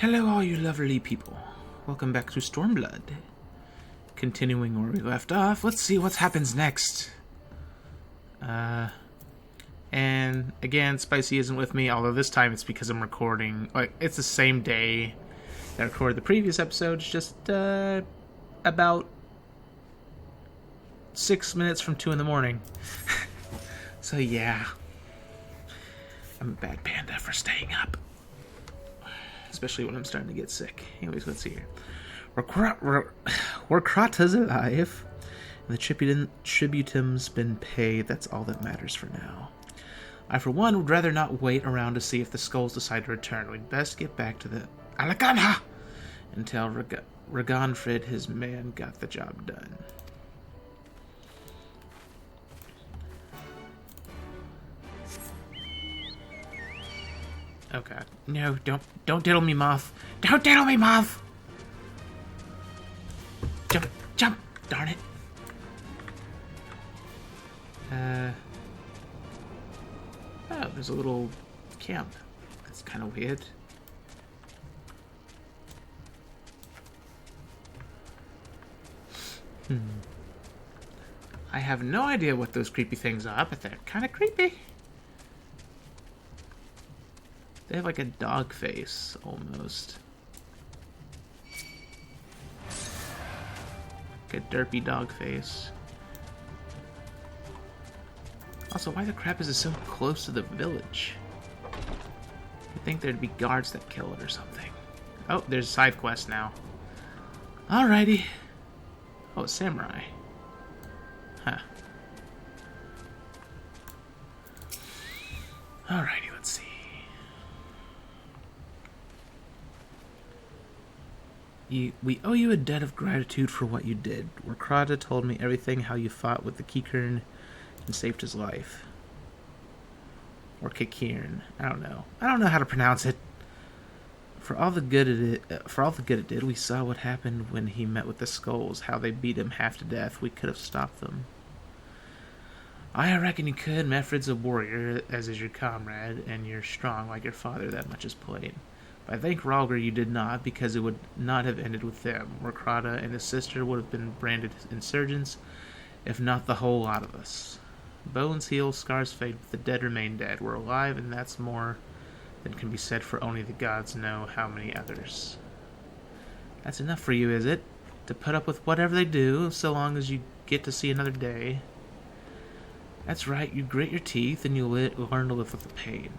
Hello all you lovely people. Welcome back to Stormblood. Continuing where we left off, let's see what happens next. And again, Spicy isn't with me, although this time it's because I'm recording, it's the same day that I recorded the previous episodes, just about 6 minutes from 2 in the morning. So yeah, I'm a bad panda for staying up. Especially when I'm starting to get sick. Anyways, let's see here. Warkrata's alive. And the tributum's been paid. That's all that matters for now. I, for one, would rather not wait around to see if the skulls decide to return. We'd best get back to the Ala Gannha and tell Raganfrid his man got the job done. Oh god. No, don't diddle me, moth. Don't diddle me, moth! Jump! Darn it. Oh, there's a little camp. That's kind of weird. I have no idea what those creepy things are, but they're kind of creepy. They have like a dog face, almost. Like a derpy dog face. Also, why the crap is it so close to the village? You'd think there'd be guards that kill it or something. Oh, there's a side quest now. Alrighty. Oh, samurai. Huh. Alrighty, let's see. We owe you a debt of gratitude for what you did. Warkrata told me everything, how you fought with the Kikern and saved his life. Or Kikern. I don't know. I don't know how to pronounce it. For all the good it did, we saw what happened when he met with the skulls, how they beat him half to death. We could have stopped them. I reckon you could. Mefrid's a warrior, as is your comrade, and you're strong like your father, that much is plain. But I thank Rhalgr you did not, because it would not have ended with them. Warkrata and his sister would have been branded insurgents, if not the whole lot of us. Bones heal, scars fade, but the dead remain dead. We're alive, and that's more than can be said, for only the gods know how many others. That's enough for you, is it? To put up with whatever they do, so long as you get to see another day? That's right, you grit your teeth, and you learn to live with the pain.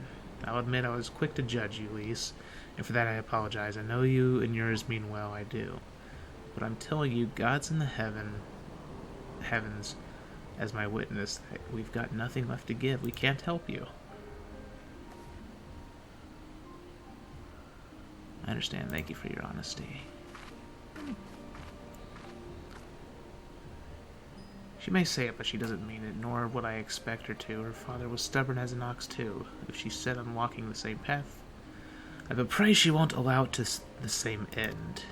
I'll admit I was quick to judge you, Lise, and for that I apologize. I know you and yours mean well, I do. But I'm telling you, God's in the heavens, as my witness, that we've got nothing left to give. We can't help you. I understand. Thank you for your honesty. She may say it, but she doesn't mean it, nor would I expect her to. Her father was stubborn as an ox, too. If she said I'm walking the same path, I but pray she won't allow it to the same end.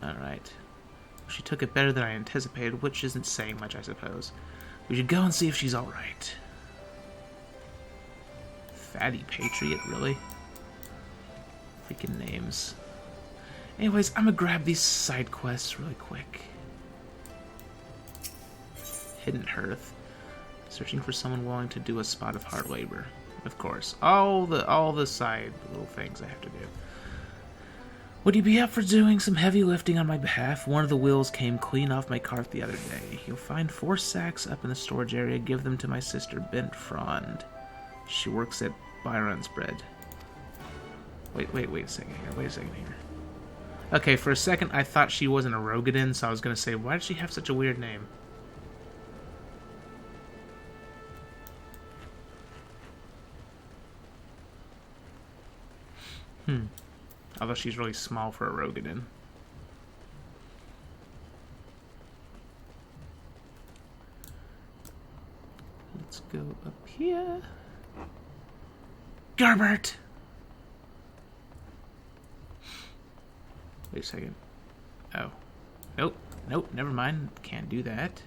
Alright. She took it better than I anticipated, which isn't saying much, I suppose. We should go and see if she's alright. Fatty Patriot, really? Freaking names. Anyways, I'm gonna grab these side quests really quick. Hidden Hearth. Searching for someone willing to do a spot of hard labor. Of course. All the side little things I have to do. Would you be up for doing some heavy lifting on my behalf? One of the wheels came clean off my cart the other day. You'll find 4 sacks up in the storage area. Give them to my sister, Bent Frond. She works at Byron's Bread. Wait a second here. Okay, for a second I thought she wasn't a Rogadin, so I was going to say, why did she have such a weird name? Although she's really small for a Rogadin. Let's go up here. Gerbert! Wait a second. Oh. Nope, never mind. Can't do that.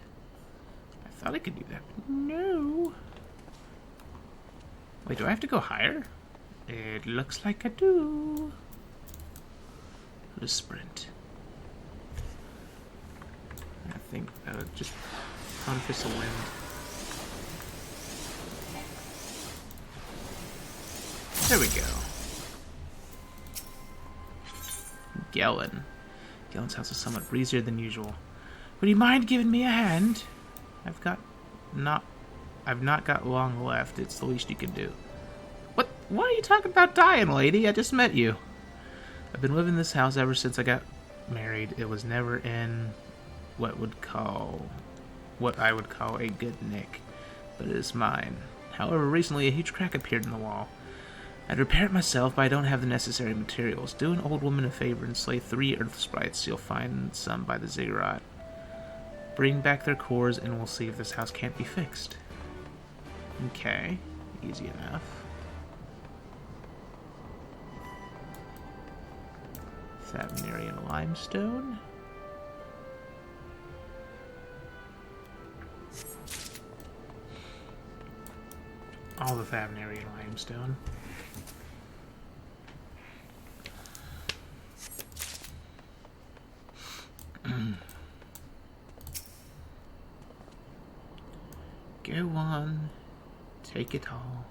I thought I could do that. No. Wait, do I have to go higher? It looks like I do. Let's sprint. I think just on fist of wind. There we go. Gellin. Gellin's house is somewhat breezier than usual. Would you mind giving me a hand? I've not got long left. It's the least you can do. What are you talking about dying, lady? I just met you. I've been living in this house ever since I got married. It was never in what I would call a good nick, but it is mine. However, recently a huge crack appeared in the wall. I'd repair it myself, but I don't have the necessary materials. Do an old woman a favor and slay 3 earth sprites. You'll find some by the ziggurat. Bring back their cores and we'll see if this house can't be fixed. Okay, easy enough. Thavnarian limestone. All the Thavnarian limestone. Go on, take it all.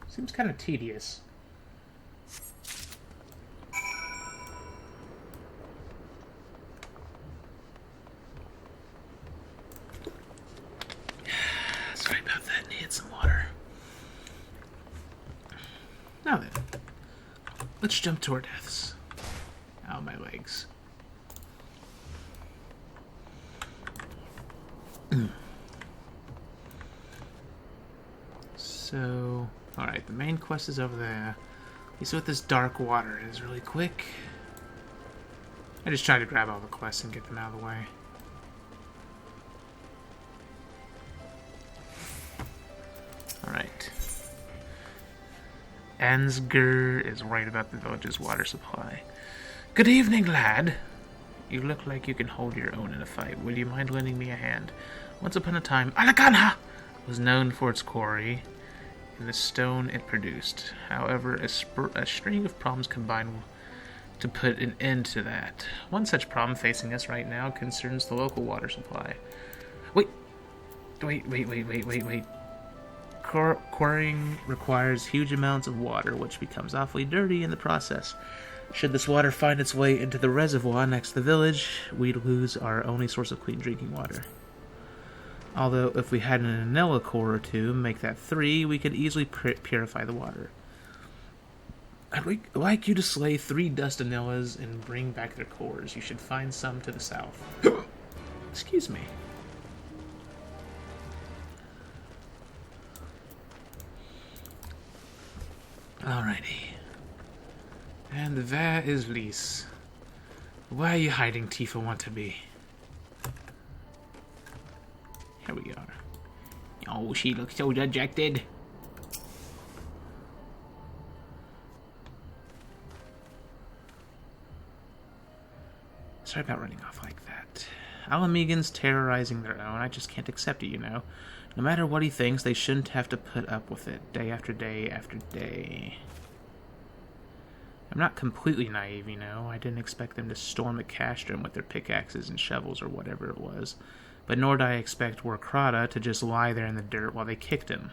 Seems kind of tedious. Sorry about that, need some water. Now then, let's jump to our deaths. Ow, my legs. So, alright, the main quest is over there. You see what this dark water is really quick. I just tried to grab all the quests and get them out of the way. Alright. Ansgar is right about the village's water supply. Good evening, lad. You look like you can hold your own in a fight. Will you mind lending me a hand? Once upon a time, Ala Gannha was known for its quarry and the stone it produced. However, a string of problems combined to put an end to that. One such problem facing us right now concerns the local water supply. Wait. Quarrying requires huge amounts of water, which becomes awfully dirty in the process. Should this water find its way into the reservoir next to the village, we'd lose our only source of clean drinking water. Although, if we had an Anella core or two, make that 3, we could easily purify the water. I'd like you to slay 3 dust Anellas and bring back their cores. You should find some to the south. Excuse me. Alrighty. And there is Lise. Why are you hiding, Tifa want to be? Here we are. Oh, she looks so dejected. Sorry about running off like that. Alamegan's terrorizing their own. I just can't accept it, you know. No matter what he thinks, they shouldn't have to put up with it, day after day after day. I'm not completely naive, you know. I didn't expect them to storm the castrum with their pickaxes and shovels or whatever it was. But nor did I expect Warkrata to just lie there in the dirt while they kicked him.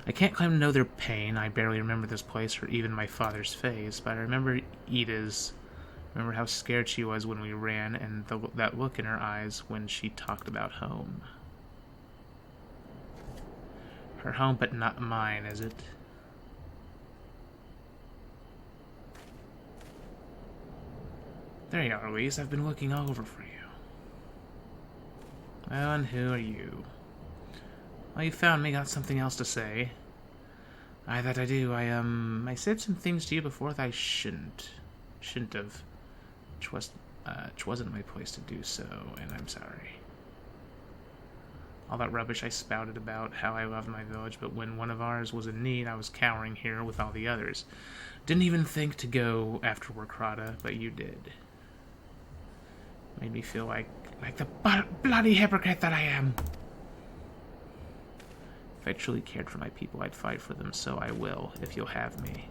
I can't claim to know their pain. I barely remember this place or even my father's face, but I remember Ida's. Remember how scared she was when we ran, and that look in her eyes when she talked about home. Her home, but not mine, is it? There you are, Louise. I've been looking all over for you. Well, and who are you? Well, you found me. Got something else to say. That I do. I said some things to you before that I shouldn't have. Which wasn't my place to do so, and I'm sorry. all that rubbish I spouted about how I loved my village, but when one of ours was in need, I was cowering here with all the others. Didn't even think to go after Warkrata, but you did. Made me feel like the bloody hypocrite that I am. If I truly cared for my people, I'd fight for them, so I will, if you'll have me.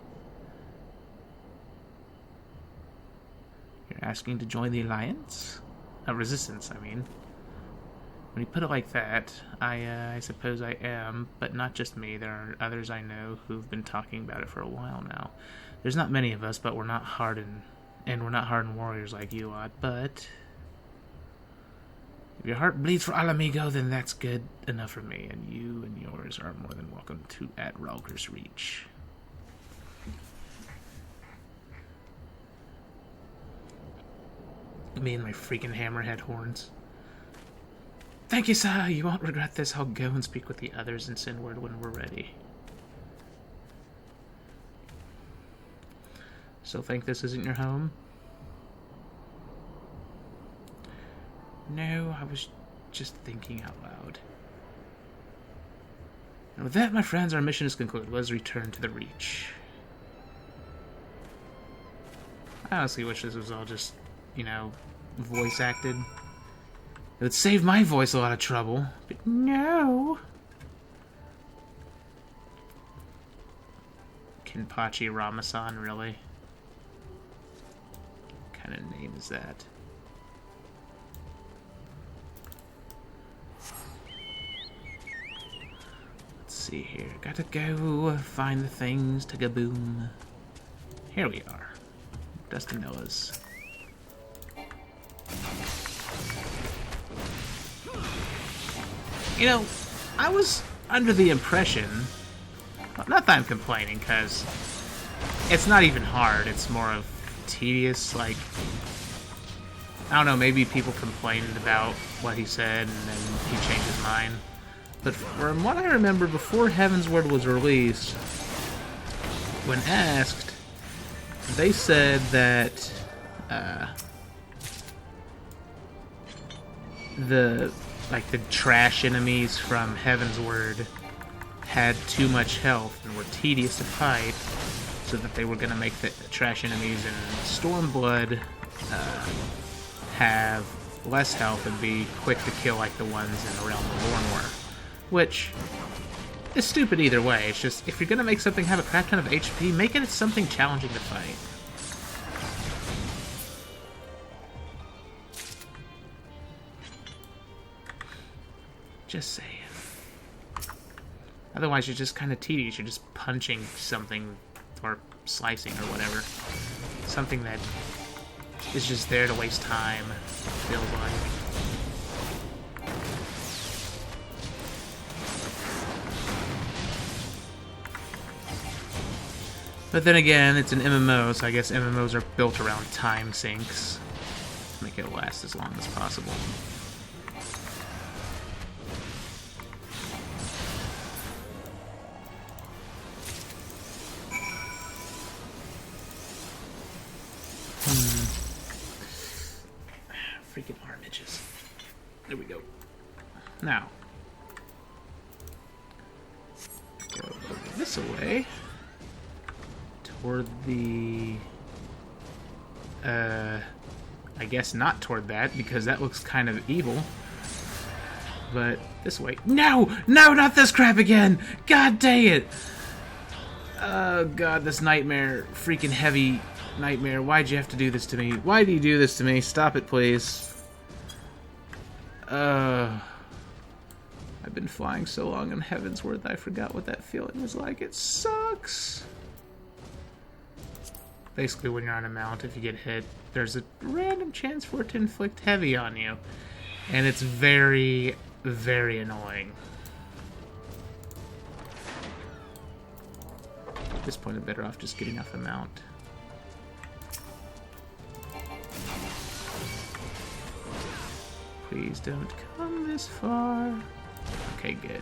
You're asking to join the Alliance? Resistance, I mean. When you put it like that, I suppose I am, but not just me. There are others I know who've been talking about it for a while now. There's not many of us, but we're not hardened warriors like you are, but if your heart bleeds for Alamigo, then that's good enough for me, and you and yours are more than welcome to at Ralger's Reach. Me and my freaking hammerhead horns. Thank you, sir. You won't regret this. I'll go and speak with the others and send word when we're ready. Still think this isn't your home? No, I was just thinking out loud. And with that, my friends, our mission is concluded. Let's return to the Reach. I honestly wish this was all just, you know, voice acted. It would save my voice a lot of trouble. But no. Kenpachi Ramasan, really? What kind of name is that? Let's see here. Gotta go find the things to gaboom. Here we are. Dustinilla's. You know, I was under the impression, well, not that I'm complaining, because it's not even hard, it's more of tedious, like, I don't know, maybe people complained about what he said and then he changed his mind. But from what I remember, before Heavensward was released, when asked, they said that the trash enemies from Heavensward had too much health and were tedious to fight, so that they were going to make the trash enemies in Stormblood have less health and be quick to kill like the ones in the Realm of Lornwar. Which is stupid either way. It's just, if you're going to make something have a crap ton of HP, make it something challenging to fight. Just saying. Otherwise, you're just kind of tedious. You're just punching something or slicing or whatever. Something that is just there to waste time, feels like. But then again, it's an MMO, so I guess MMOs are built around time sinks to make it last as long as possible. Freaking arm itches. There we go. Now, go over this way toward the. I guess not toward that because that looks kind of evil. But this way. No! No, not this crap again! God dang it! Oh god, this nightmare. Freaking heavy nightmare. Why'd you have to do this to me? Why do you do this to me? Stop it, please. I've been flying so long in Heavensward that I forgot what that feeling was like. It sucks! Basically, when you're on a mount, if you get hit, there's a random chance for it to inflict heavy on you. And it's very, very annoying. At this point, I'm better off just getting off the mount. Please don't come this far. Okay, good.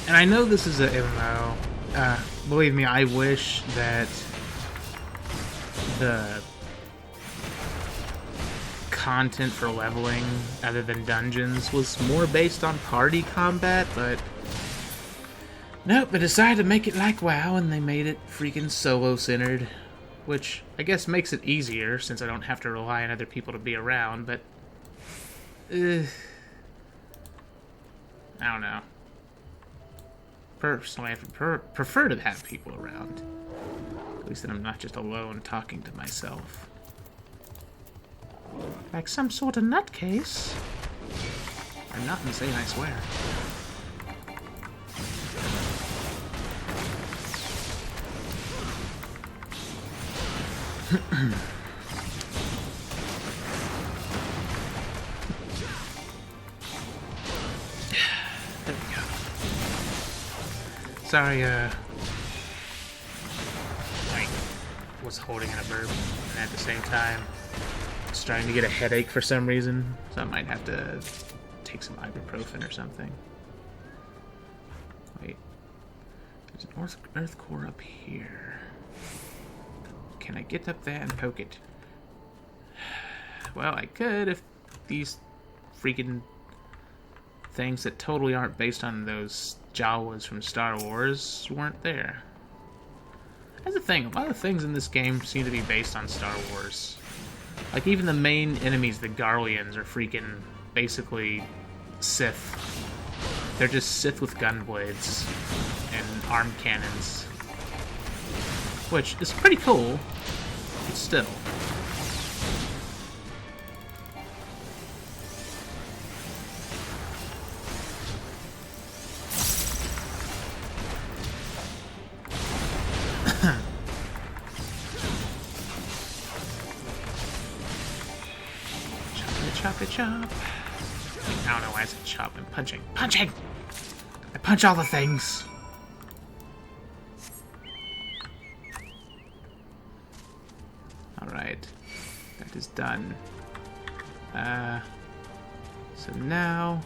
And I know this is a MMO. Believe me, I wish that the content for leveling, other than dungeons, was more based on party combat, but nope, they decided to make it like WoW, and they made it freaking solo-centered, which I guess makes it easier, since I don't have to rely on other people to be around, but I don't know. Personally, I prefer to have people around. At least then I'm not just alone talking to myself. Like some sort of nutcase. I'm not insane, I swear. There we go. Sorry, I was holding in a burp, and at the same time, starting to get a headache for some reason, so I might have to take some ibuprofen or something. Wait, there's an earth core up here. Can I get up there and poke it? Well, I could if these freaking things that totally aren't based on those Jawas from Star Wars weren't there. That's the thing, a lot of things in this game seem to be based on Star Wars. Like, even the main enemies, the Garleans, are freaking, basically, Sith. They're just Sith with gun blades and arm cannons. Which is pretty cool, but still. Chop it, chop. I don't know why I said chop. I'm punching. Punching! I punch all the things. Alright. That is done. So now,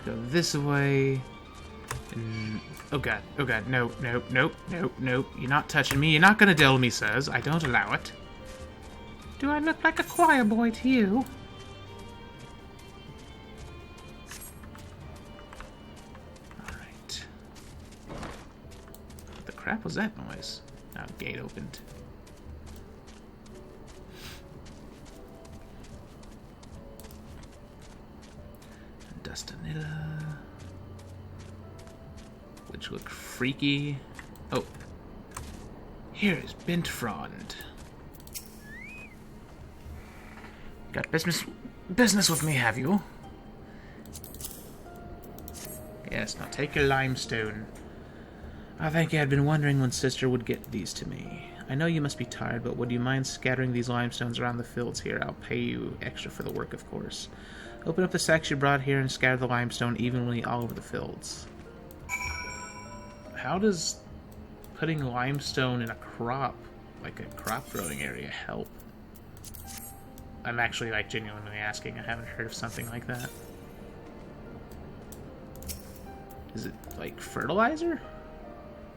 go this way. And, oh god, no, no, nope, nope, nope. You're not touching me. You're not gonna diddle me, sirs. I don't allow it. Do I look like a choir boy to you? Crap was that noise? Now gate opened. Dustanilla. Which look freaky. Oh. Here is Bentfrond. Got business with me, have you? Yes, now take your limestone. I think you had been wondering when Sister would get these to me. I know you must be tired, but would you mind scattering these limestones around the fields here? I'll pay you extra for the work, of course. Open up the sacks you brought here and scatter the limestone evenly all over the fields. How does putting limestone in a crop, like a crop growing area, help? I'm actually, like, genuinely asking. I haven't heard of something like that. Is it, like, fertilizer?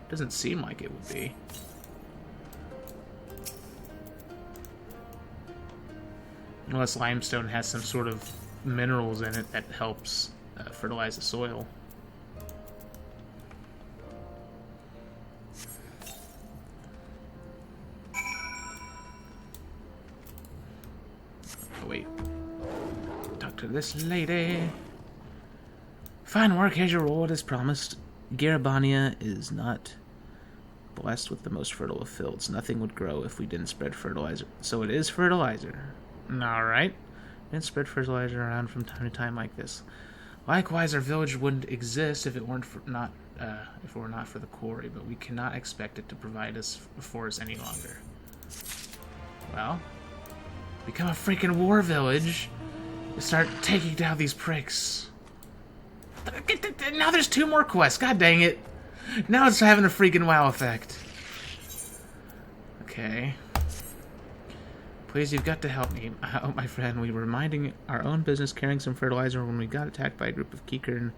Doesn't seem like it would be. Unless limestone has some sort of minerals in it that helps fertilize the soil. Oh, wait. Talk to this lady. Fine work, here's your reward as promised. Garabania is not blessed with the most fertile of fields. Nothing would grow if we didn't spread fertilizer. So it is fertilizer. Alright. Didn't spread fertilizer around from time to time like this. Likewise, our village wouldn't exist if it weren't for not for the quarry, but we cannot expect it to provide us for us any longer. Well, become a freaking war village and start taking down these pricks. Now there's 2 more quests. God dang it. Now it's having a freaking WoW effect. Okay. Please, you've got to help me. Oh, my friend, we were minding our own business carrying some fertilizer when we got attacked by a group of Kikern.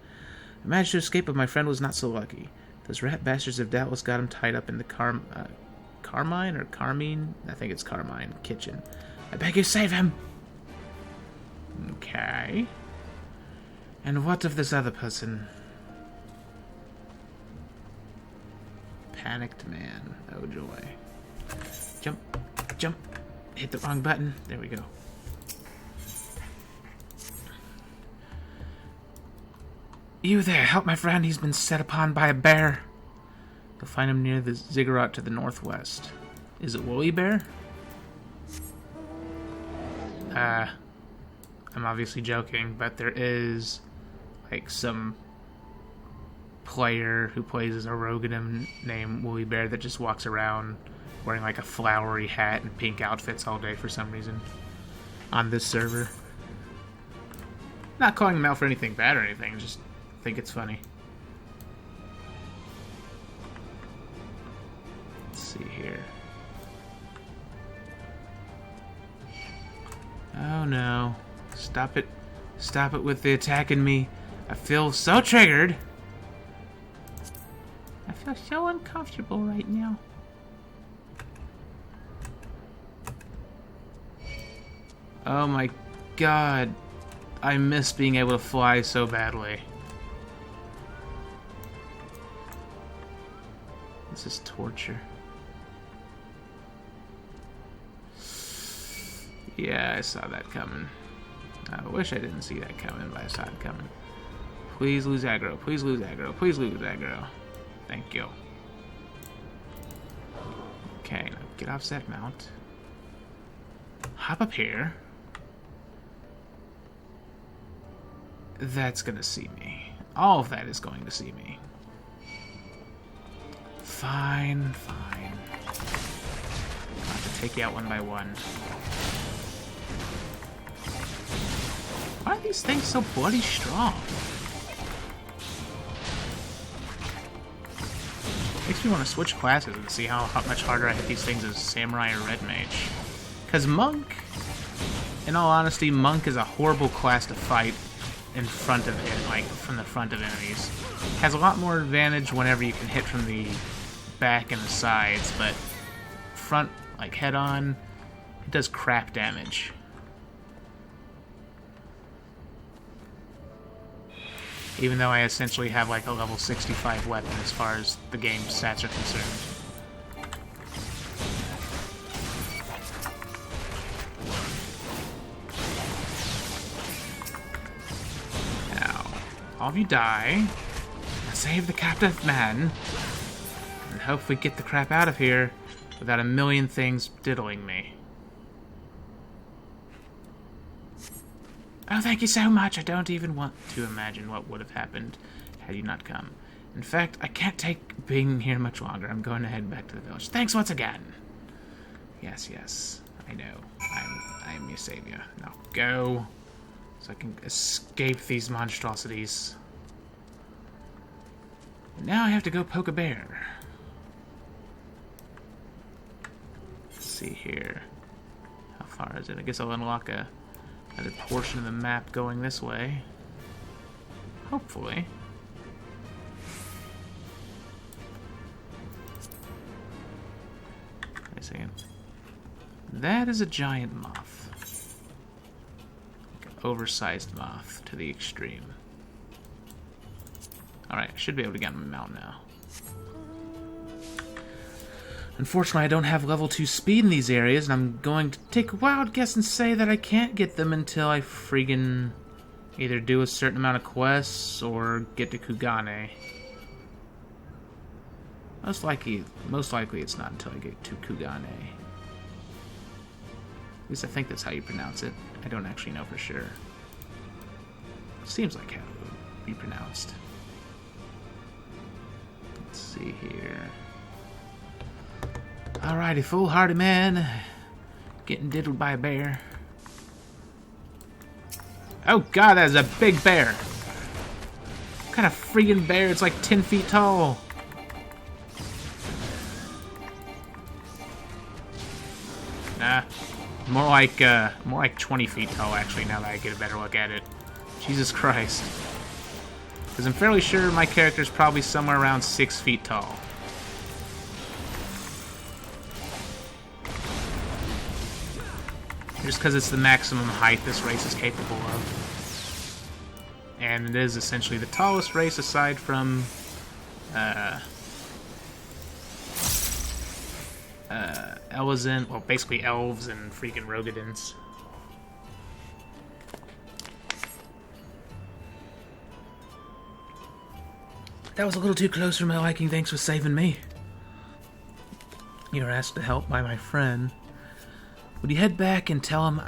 I managed to escape, but my friend was not so lucky. Those rat bastards have doubtless got him tied up in the Carmine or Carmine? I think it's Carmine kitchen. I beg you, save him! Okay. And what of this other person? Panicked man. Oh joy. Jump. Jump. Hit the wrong button. There we go. You there, help my friend. He's been set upon by a bear. You'll find him near the ziggurat to the northwest. Is it Woolly Bear? I'm obviously joking, but there is like some player who plays as a Roganim named Woolly Bear that just walks around wearing like a flowery hat and pink outfits all day for some reason on this server. Not calling him out for anything bad or anything, just think it's funny. Let's see here. Oh no. Stop it. Stop it with the attacking me. I feel so triggered. I feel so uncomfortable right now. Oh my god. I miss being able to fly so badly. This is torture. Yeah, I saw that coming. I wish I didn't see that coming, but I saw it coming. Please lose aggro. Please lose aggro. Please lose aggro. Thank you. Okay, now get off set mount. Hop up here. That's gonna see me. All of that is going to see me. Fine, fine. I'll have to take you out one by one. Why are these things so bloody strong? Makes me want to switch classes and see how much harder I hit these things as Samurai or Red Mage. Because Monk, in all honesty, Monk is a horrible class to fight in front of it, like from the front of enemies. Has a lot more advantage whenever you can hit from the back and the sides, but front, like head on, it does crap damage. Even though I essentially have like a level 65 weapon as far as the game's stats are concerned. Now, all of you die, and save the captive man, and hopefully get the crap out of here without a million things diddling me. Oh, thank you so much. I don't even want to imagine what would have happened had you not come. In fact, I can't take being here much longer. I'm going to head back to the village. Thanks once again. Yes, yes. I know. I am your savior. Now go, so I can escape these monstrosities. And now I have to go poke a bear. Let's see here. How far is it? I guess I'll unlock another portion of the map going this way. Hopefully. Wait a second. That is a giant moth. Like an oversized moth to the extreme. Alright, I should be able to get on my mount now. Unfortunately, I don't have level 2 speed in these areas, and I'm going to take a wild guess and say that I can't get them until I friggin' either do a certain amount of quests or get to Kugane. Most likely it's not until I get to Kugane. At least I think that's how you pronounce it. I don't actually know for sure. Seems like how it would be pronounced. Let's see here. Alrighty, foolhardy man. Getting diddled by a bear. Oh god, that is a big bear. What kind of freaking bear? It's like 10 feet tall. Nah. More like 20 feet tall, actually, now that I get a better look at it. Jesus Christ. Because I'm fairly sure my character's probably somewhere around 6 feet tall. Just because it's the maximum height this race is capable of. And it is essentially the tallest race aside from Elizin, well, basically elves and freaking Rogadins. That was a little too close for my liking. Thanks for saving me. You were asked to help by my friend. Would you head back and tell him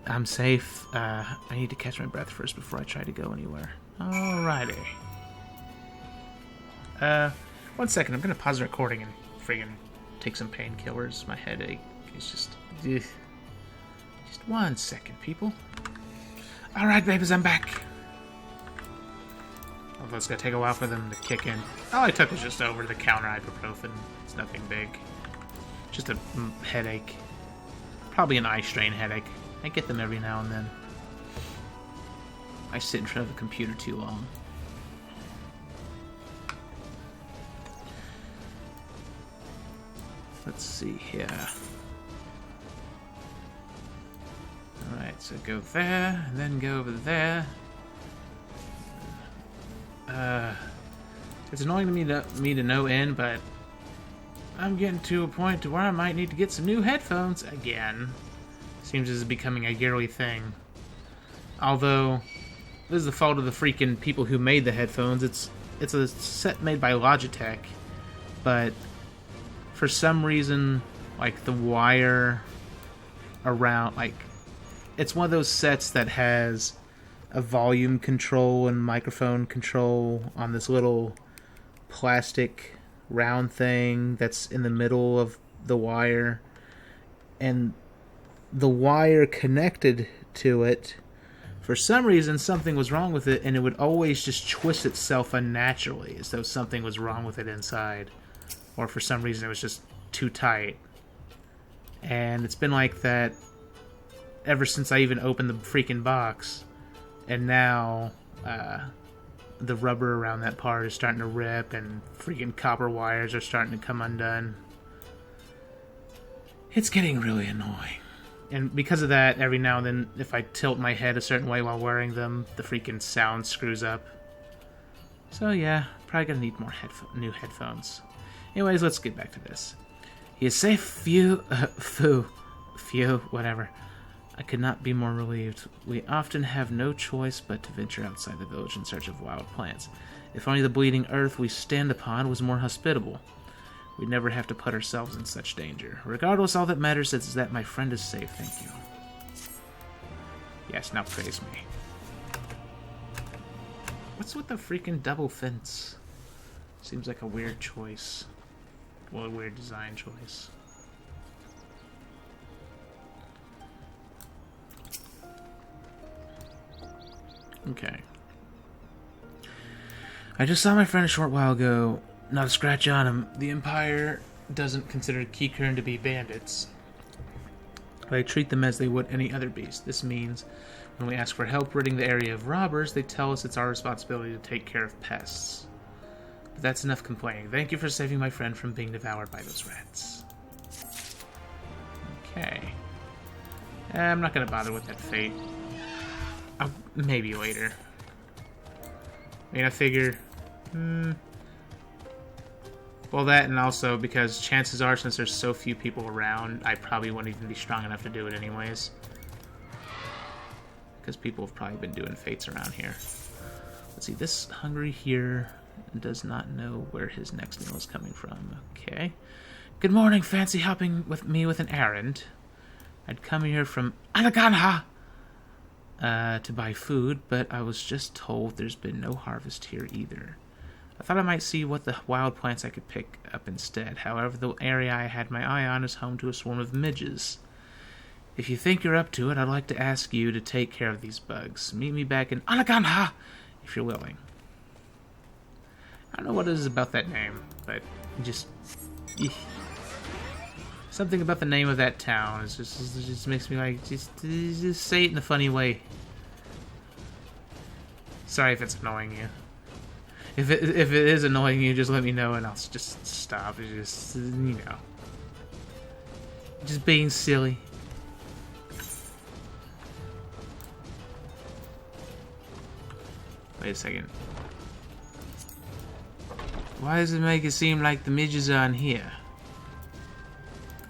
I'm safe? I need to catch my breath first before I try to go anywhere. Alrighty. 1 second. I'm gonna pause the recording and friggin' take some painkillers. My headache is just... Ugh. Just 1 second, people. Alright, babies, I'm back. Although it's gonna take a while for them to kick in. All I took was just over the counter ibuprofen. It's nothing big. Just a headache. Probably an eye strain headache. I get them every now and then. I sit in front of a computer too long. Let's see here. Alright, so go there, and then go over there. It's annoying to me to no end, but I'm getting to a point to where I might need to get some new headphones again. Seems as it's becoming a yearly thing. Although, this is the fault of the freaking people who made the headphones. It's a set made by Logitech, but for some reason, like the wire around, like, it's one of those sets that has a volume control and microphone control on this little plastic round thing that's in the middle of the wire, and the wire connected to it, for some reason something was wrong with it, and it would always just twist itself unnaturally as though something was wrong with it inside, or for some reason it was just too tight. And it's been like that ever since I even opened the freaking box. And now the rubber around that part is starting to rip, and freaking copper wires are starting to come undone. It's getting really annoying. And because of that, every now and then, if I tilt my head a certain way while wearing them, the freaking sound screws up. So yeah, probably gonna need more new headphones. Anyways, let's get back to this. He is safe, few, whatever. I could not be more relieved. We often have no choice but to venture outside the village in search of wild plants. If only the bleeding earth we stand upon was more hospitable. We'd never have to put ourselves in such danger. Regardless, all that matters is that my friend is safe, thank you. Yes, now praise me. What's with the freaking double fence? Seems like a weird choice. Well, a weird design choice. Okay. I just saw my friend a short while ago. Not a scratch on him. The Empire doesn't consider Keykurn to be bandits. They treat them as they would any other beast. This means when we ask for help ridding the area of robbers, they tell us it's our responsibility to take care of pests. But that's enough complaining. Thank you for saving my friend from being devoured by those rats. Okay. I'm not going to bother with that fate. Maybe later. I mean, I figure... Well, that, and also because chances are, since there's so few people around, I probably wouldn't even be strong enough to do it anyways. Because people have probably been doing fates around here. Let's see, this hungry here does not know where his next meal is coming from. Okay. Good morning, fancy helping with me with an errand. I'd come here from Ala Gannha to buy food, but I was just told there's been no harvest here either. I thought I might see what the wild plants I could pick up instead. However, the area I had my eye on is home to a swarm of midges. If you think you're up to it, I'd like to ask you to take care of these bugs. Meet me back in Ala Gannha, if you're willing. I don't know what it is about that name, but just... something about the name of that town. It just makes me like, just say it in a funny way. Sorry if it's annoying you. If it is annoying you, just let me know and I'll just stop. It's just, just being silly. Wait a second. Why does it make it seem like the midges are in here?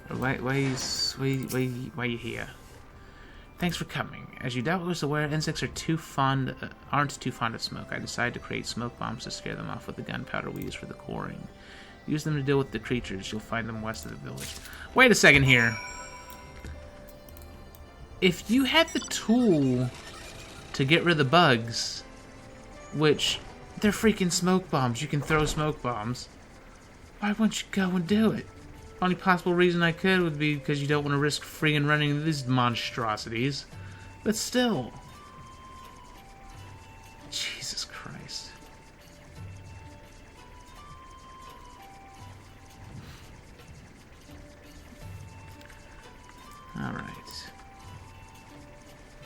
Why are you here? Thanks for coming. As you doubtless aware, insects aren't too fond of smoke. I decided to create smoke bombs to scare them off with the gunpowder we use for the coring. Use them to deal with the creatures. You'll find them west of the village. Wait a second here. If you had the tool to get rid of the bugs, which they're freaking smoke bombs, you can throw smoke bombs, why wouldn't you go and do it? Only possible reason I could would be because you don't want to risk freaking running into these monstrosities. But still. Jesus Christ. Alright.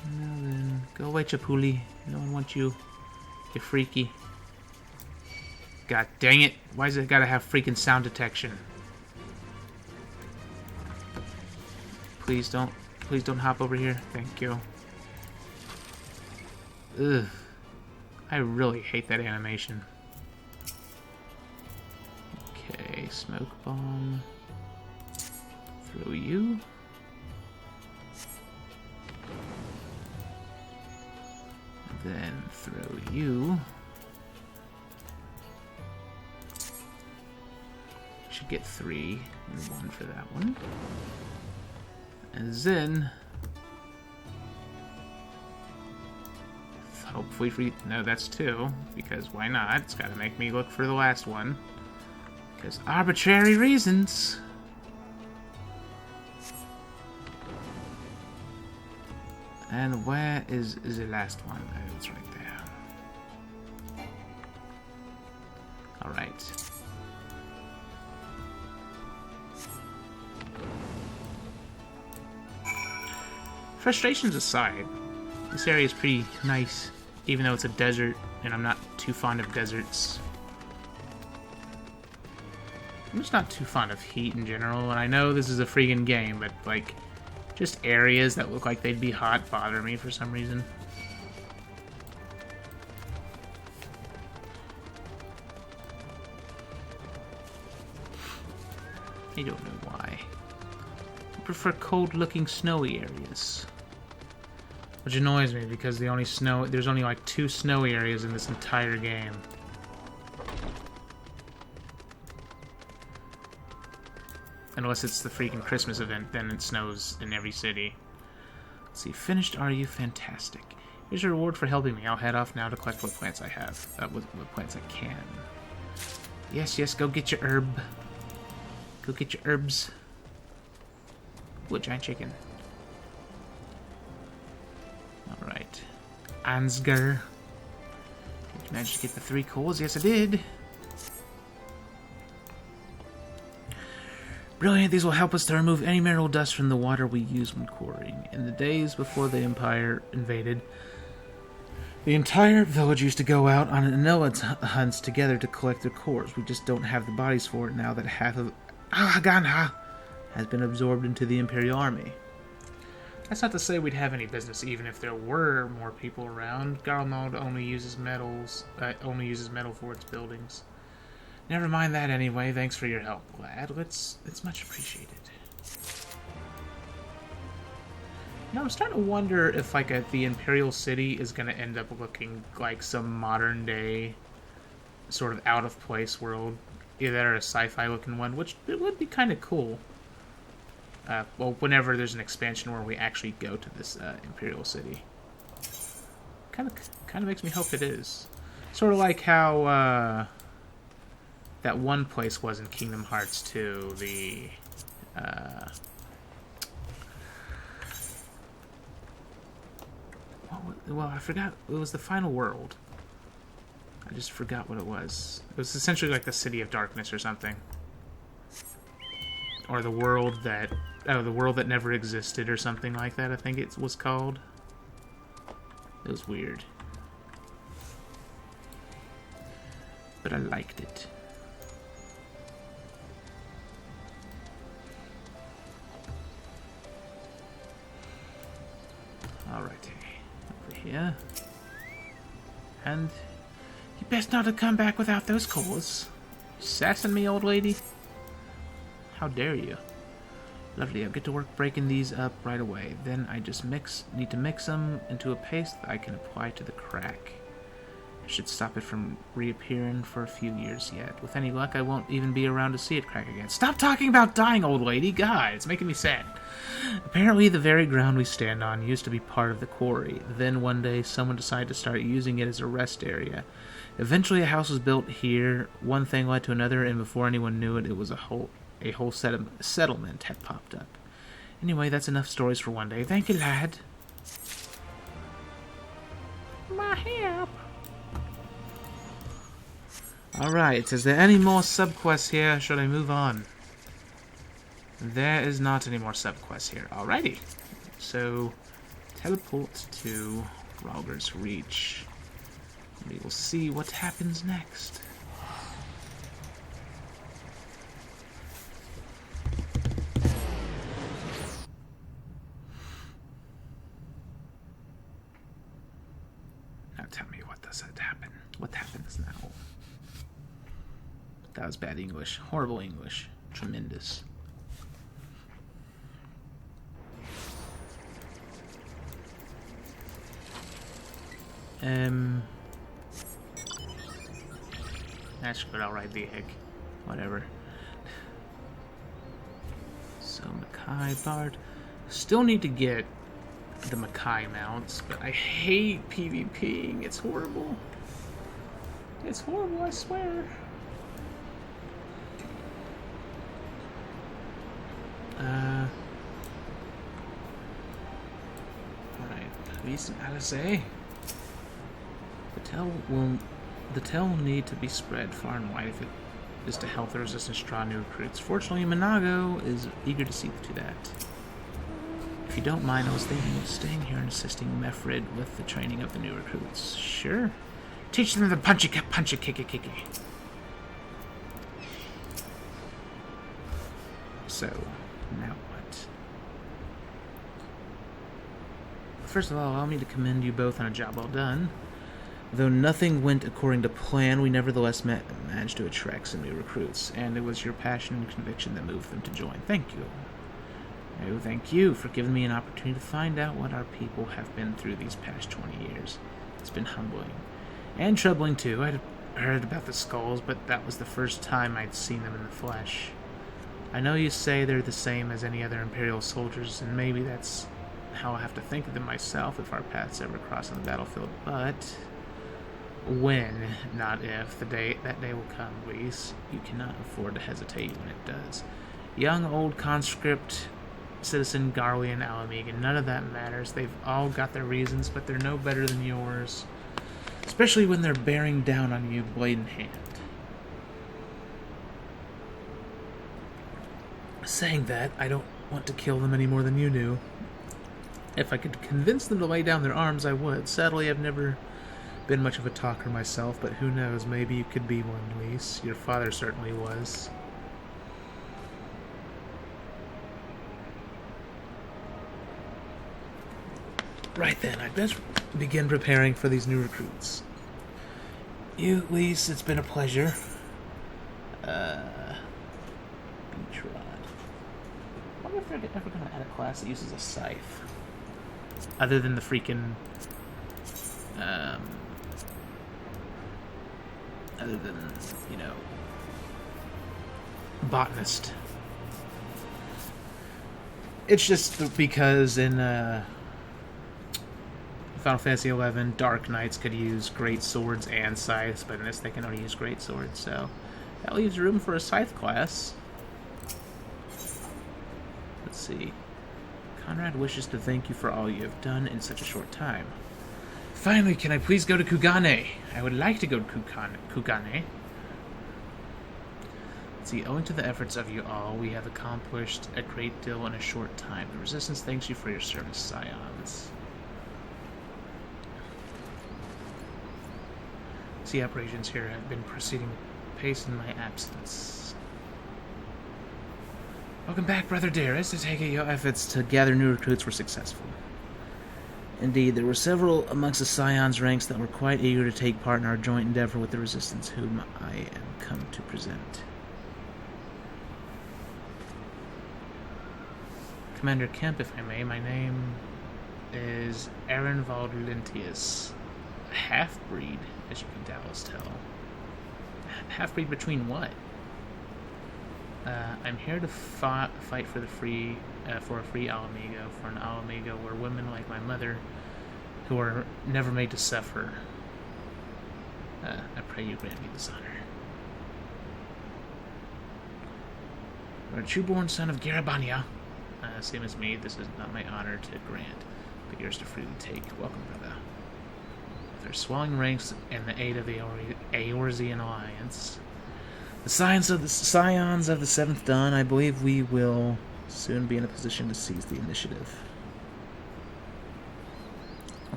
Now then, go away, Chapuli. No one wants you. You're freaky. God dang it. Why does it gotta have freaking sound detection? Please don't hop over here. Thank you. Ugh. I really hate that animation. Okay, smoke bomb. Throw you. Then throw you. Should get 3 and 1 for that one. And then hopefully no, that's 2, because why not? It's gotta make me look for the last one. Because arbitrary reasons. And where is the last one? Oh, it's right there. Alright. Frustrations aside, this area is pretty nice, even though it's a desert, and I'm not too fond of deserts. I'm just not too fond of heat in general, and I know this is a freaking game, but, like, just areas that look like they'd be hot bother me for some reason. I don't know why. I prefer cold-looking snowy areas. Which annoys me because there's only like 2 snowy areas in this entire game. Unless it's the freaking Christmas event, then it snows in every city. Let's see, finished are you? Fantastic. Here's your reward for helping me. I'll head off now to collect what plants I have. What plants I can. Yes, go get your herb. Go get your herbs. Ooh, a giant chicken. Alright. Ansgar. Did you manage to get the 3 coals? Yes, I did. Brilliant. These will help us to remove any mineral dust from the water we use when quarrying. In the days before the Empire invaded, the entire village used to go out on Anoa hunts together to collect their cores. We just don't have the bodies for it now that half of Ala Gannha has been absorbed into the Imperial Army. That's not to say we'd have any business even if there were more people around. Garlemald only uses metal for its buildings. Never mind that anyway. Thanks for your help, lad. It's much appreciated. Now I'm starting to wonder if the Imperial City is going to end up looking like some modern day sort of out of place world, either a sci-fi looking one, which it would be kind of cool. Well, whenever there's an expansion where we actually go to this Imperial City, kind of makes me hope it is. Sort of like how that one place was in Kingdom Hearts 2, the well, I forgot. It was the final world. I just forgot what it was. It was essentially like the City of Darkness or something, or the world that never existed or something like that. I think it was called. It was weird. but I liked it. Alrighty, over here. And you best not have come back without those cores. You sassing me, old lady? How dare you? Lovely, I'll get to work breaking these up right away. Then I just need to mix them into a paste that I can apply to the crack. I should stop it from reappearing for a few years yet. With any luck, I won't even be around to see it crack again. Stop talking about dying, old lady! God, it's making me sad. Apparently, the very ground we stand on used to be part of the quarry. Then one day, someone decided to start using it as a rest area. Eventually, a house was built here. One thing led to another, and before anyone knew it, a whole settlement had popped up. Anyway, that's enough stories for one day. Thank you, lad. My help. Alright, is there any more subquests here? Should I move on? There is not any more subquests here. Alrighty. So, teleport to Rauger's Reach. We will see what happens next. Now tell me, what does happen? What happens now? That was bad English. Horrible English. Tremendous. That's good, alright, the heck. Whatever. So, Makai Bard. Still need to get the Makai mounts, but I hate PvPing. It's horrible. It's horrible, I swear. Alright, police in Alizé. The tell will need to be spread far and wide if it is to help the resistance draw new recruits. Fortunately, Minago is eager to see to that. If you don't mind, I was thinking of staying here and assisting Mefrid with the training of the new recruits. Sure. Teach them the punchy, kicky. So, now what? First of all, allow me to commend you both on a job well done. Though nothing went according to plan, we nevertheless managed to attract some new recruits, and it was your passion and conviction that moved them to join. Thank you. Oh, thank you for giving me an opportunity to find out what our people have been through these past 20 years. It's been humbling. And troubling, too. I'd heard about the skulls, but that was the first time I'd seen them in the flesh. I know you say they're the same as any other Imperial soldiers, and maybe that's how I have to think of them myself if our paths ever cross on the battlefield, but when, not if, that day will come, Reese. You cannot afford to hesitate when it does. Young, old conscript, citizen, Garlean, Alamegan, none of that matters. They've all got their reasons, but they're no better than yours. Especially when they're bearing down on you blade in hand. Saying that, I don't want to kill them any more than you do. If I could convince them to lay down their arms, I would. Sadly, I've never been much of a talker myself, but who knows, maybe you could be one, Luis. Your father certainly was. Right then, I'd best begin preparing for these new recruits. You, Luis, it's been a pleasure. Beach Rod. I wonder if they're ever going to add a class that uses a scythe. Other than the freaking... other than, you know, botanist. It's just because in Final Fantasy XI, Dark Knights could use great swords and scythes, but in this they can only use great swords, so that leaves room for a scythe class. Let's see. Conrad wishes to thank you for all you have done in such a short time. Finally, can I please go to Kugane? I would like to go to Kugane. See, owing to the efforts of you all, we have accomplished a great deal in a short time. The Resistance thanks you for your service, Scions. See, operations here have been proceeding apace in my absence. Welcome back, Brother Darius. I take it your efforts to gather new recruits were successful. Indeed, there were several amongst the Scion's ranks that were quite eager to take part in our joint endeavor with the Resistance, whom I am come to present. Commander Kemp, if I may, my name is Arenvald Lentius. A half-breed, as you can doubtless tell. Half-breed between what? I'm here to fight for a free Alamigo, for an Alamigo where women like my mother, who are never made to suffer. I pray you grant me this honor. You're a true-born son of Garabanya. Same as me, this is not my honor to grant, but yours to freely take. Welcome, brother. With our swelling ranks and the aid of the Eorzean Alliance, the scions of the Seventh Dawn, I believe we will soon be in a position to seize the initiative.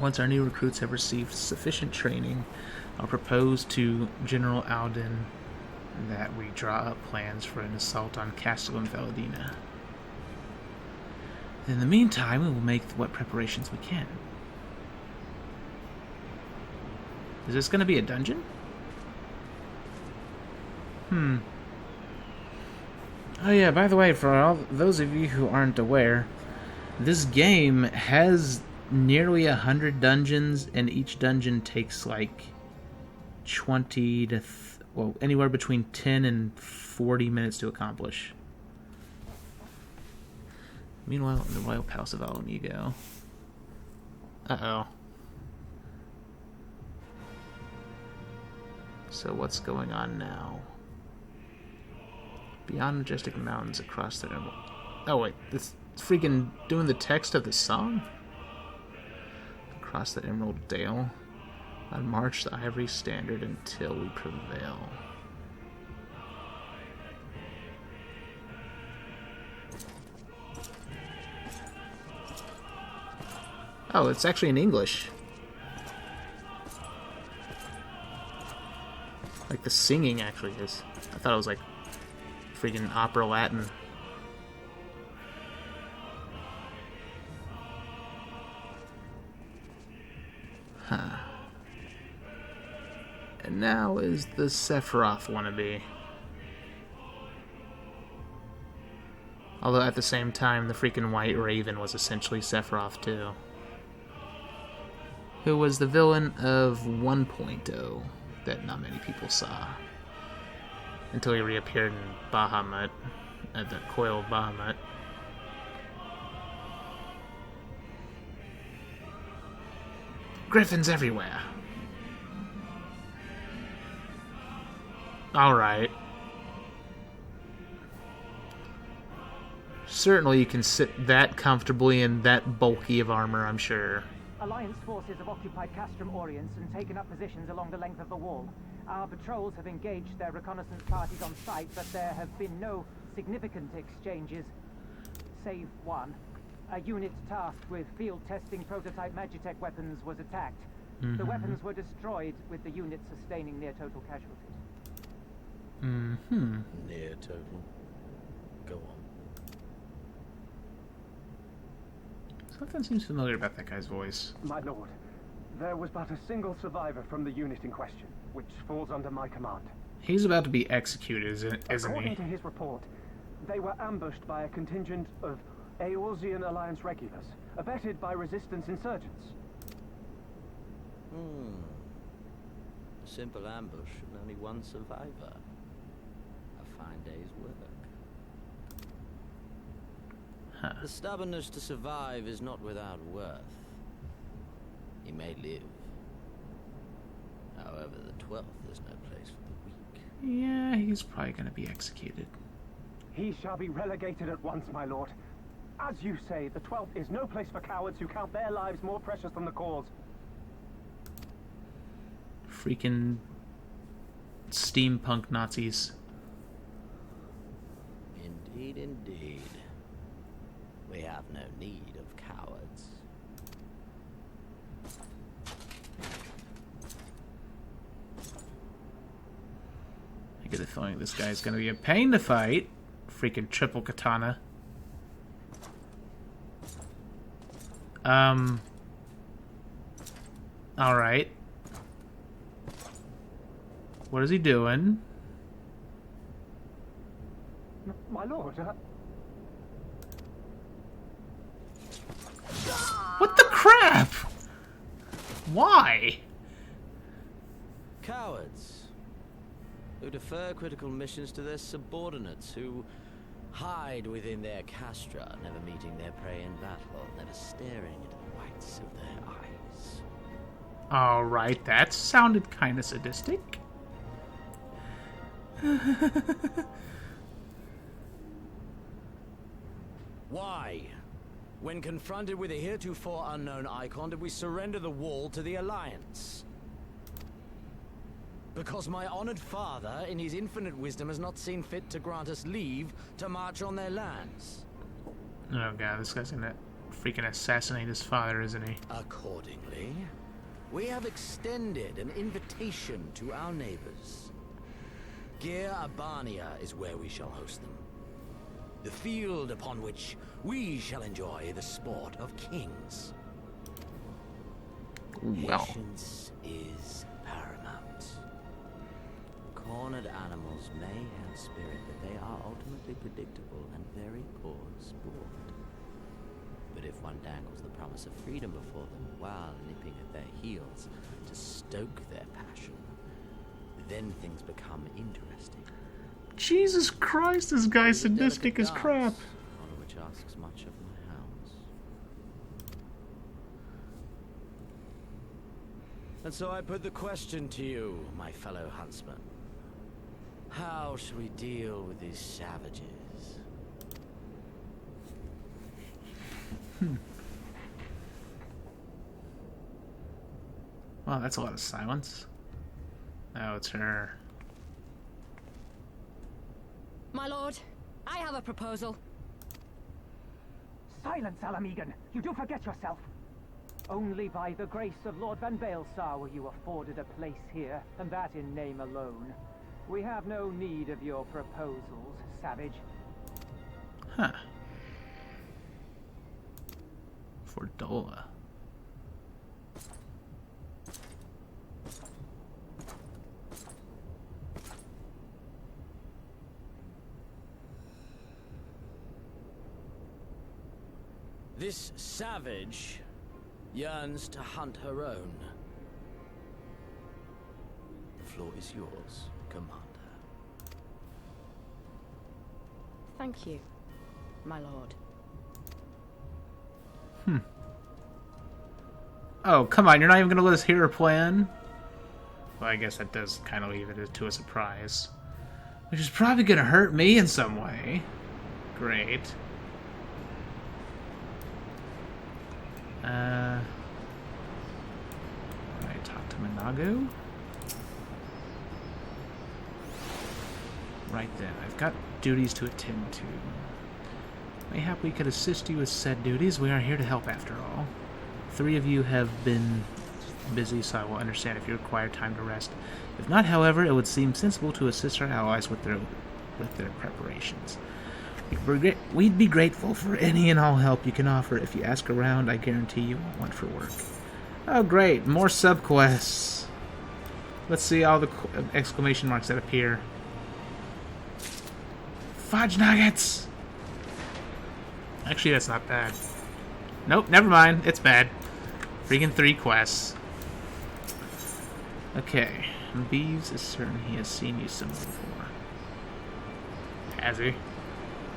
Once our new recruits have received sufficient training, I'll propose to General Alden that we draw up plans for an assault on Castellum Valadina. In the meantime, we will make what preparations we can. Is this going to be a dungeon? Oh yeah, by the way, for all those of you who aren't aware, this game has nearly 100 dungeons, and each dungeon takes like 20 to anywhere between 10 and 40 minutes to accomplish. Meanwhile, in the Royal Palace of Alamigo. Uh-oh. So what's going on now? Beyond majestic mountains across the Emerald... Oh wait, this freaking doing the text of the song? Across the Emerald Dale, on march the ivory standard until we prevail. Oh, it's actually in English. Like the singing actually is. I thought it was like freaking opera Latin. Huh. And now is the Sephiroth wannabe. Although at the same time, the freaking White Raven was essentially Sephiroth too. Who was the villain of 1.0 that not many people saw. Until he reappeared in Bahamut, at the Coil of Bahamut. Griffins everywhere. Alright. Certainly you can sit that comfortably in that bulky of armor, I'm sure. Alliance forces have occupied Castrum Orients and taken up positions along the length of the wall. Our patrols have engaged their reconnaissance parties on site, but there have been no significant exchanges, save one. A unit tasked with field testing prototype Magitech weapons was attacked. The weapons were destroyed, with the unit sustaining near total casualties. Near total. Go on. Something seems familiar about that guy's voice. My lord, there was but a single survivor from the unit in question, which falls under my command. He's about to be executed, isn't According he? to his report, they were ambushed by a contingent of Eorzean Alliance regulars, abetted by resistance insurgents. A simple ambush and only one survivor. A fine day's work. Huh. The stubbornness to survive is not without worth. He may live. However, the 12th is no place for the weak. Yeah, he's probably going to be executed. He shall be relegated at once, my lord. As you say, the 12th is no place for cowards who count their lives more precious than the cause. Freaking steampunk Nazis. Indeed, indeed. We have no need of cowards. I get the feeling this guy's gonna be a pain to fight. Freaking triple katana. Alright. What is he doing? My lord, What the crap? Why? Cowards who defer critical missions to their subordinates, who hide within their castra, never meeting their prey in battle, never staring into the whites of their eyes. Alright, that sounded kind of sadistic. Why, when confronted with a heretofore unknown icon, did we surrender the wall to the Alliance? Because my honored father, in his infinite wisdom, has not seen fit to grant us leave to march on their lands. Oh god, this guy's gonna freaking assassinate his father, isn't he? Accordingly, we have extended an invitation to our neighbors. XIV is where we shall host them. The field upon which we shall enjoy the sport of kings. Well. Patience is paramount. Cornered animals may have spirit, but they are ultimately predictable and very poor sport. But if one dangles the promise of freedom before them while nipping at their heels to stoke their passion, then things become interesting. Jesus Christ, this guy's sadistic as crap. One which asks much of my hounds. And so I put the question to you, my fellow huntsman. How shall we deal with these savages? Well, that's a lot of silence. Oh, it's her. My lord, I have a proposal. Silence, Ala Gannha. You do forget yourself. Only by the grace of Lord Van Baelsar were you afforded a place here, and that in name alone. We have no need of your proposals, savage. Huh. For Dola. This savage yearns to hunt her own. The floor is yours, Commander. Thank you, my lord. Oh, come on, you're not even gonna let us hear her plan? Well, I guess that does kind of leave it to a surprise. Which is probably gonna hurt me in some way. Great. Alright, talk to Minago. Right then, I've got duties to attend to. Mayhap we could assist you with said duties. We are here to help after all. 3 of you have been busy, so I will understand if you require time to rest. If not, however, it would seem sensible to assist our allies with their preparations. We'd be grateful for any and all help you can offer. If you ask around, I guarantee you won't want for work. Oh, great. More subquests. Let's see all the exclamation marks that appear. Fudge nuggets! Actually, that's not bad. Nope, never mind. It's bad. Freaking 3 quests. Okay. Beeves is certain he has seen you somewhere before. Has he?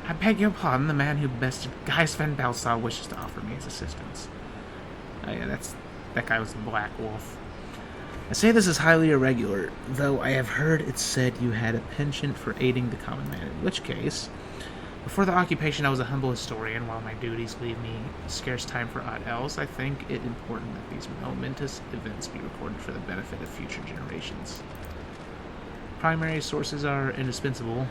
I beg your pardon, the man who bested Guy Van Baelsar wishes to offer me his assistance. Oh yeah, that guy was the Black Wolf. I say this is highly irregular, though I have heard it said you had a penchant for aiding the common man, in which case, before the occupation I was a humble historian. While my duties leave me scarce time for aught else, I think it important that these momentous events be recorded for the benefit of future generations. Primary sources are indispensable,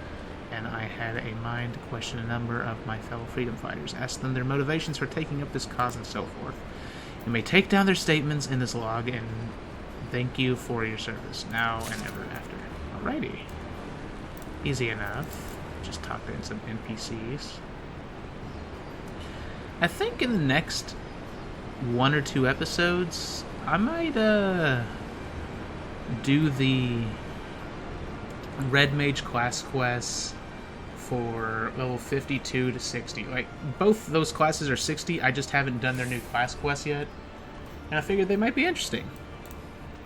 and I had a mind to question a number of my fellow freedom fighters, ask them their motivations for taking up this cause and so forth. You may take down their statements in this log, and thank you for your service, now and ever after. Alrighty. Easy enough. Just talk in some NPCs. I think in the next 1 or 2 episodes, I might do the Red Mage class quests for level 52 to 60. Like, both those classes are 60, I just haven't done their new class quests yet. And I figured they might be interesting,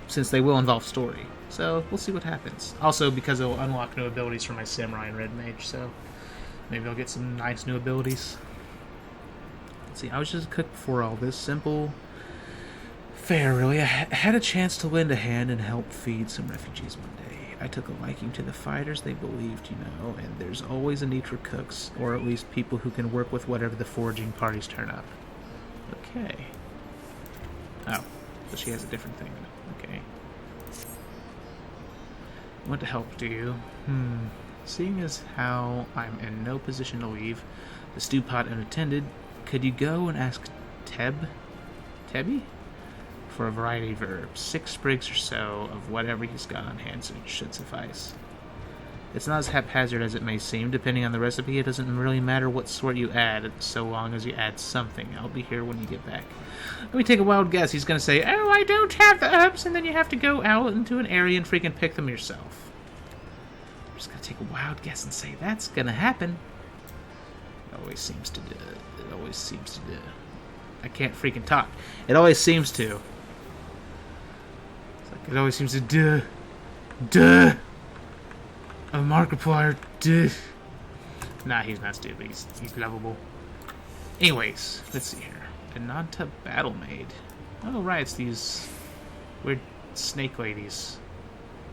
since they will involve story. So, we'll see what happens. Also, because it will unlock new abilities for my Samurai and Red Mage, so maybe I'll get some nice new abilities. Let's see, I was just a cook before all this. Simple fare, really. I had a chance to lend a hand and help feed some refugees one day. I took a liking to the fighters they believed, you know, and there's always a need for cooks, or at least people who can work with whatever the foraging parties turn up. Okay. Oh, so she has a different thing. Okay. Want to help, do you? Seeing as how I'm in no position to leave the stew pot unattended, could you go and ask Tebby? For a variety of herbs. 6 sprigs or so of whatever he's got on hand should suffice. It's not as haphazard as it may seem. Depending on the recipe, it doesn't really matter what sort you add, so long as you add something. I'll be here when you get back. Let me take a wild guess. He's going to say, oh, I don't have the herbs, and then you have to go out into an area and freaking pick them yourself. I'm just going to take a wild guess and say that's going to happen. It always seems to do. It always seems to do. I can't freaking talk. It always seems to. It's like it always seems to duh. A Markiplier, duh. Nah, he's not stupid. He's lovable. Anyways, let's see here. Ananta Battle Maid. Oh, right, it's these weird snake ladies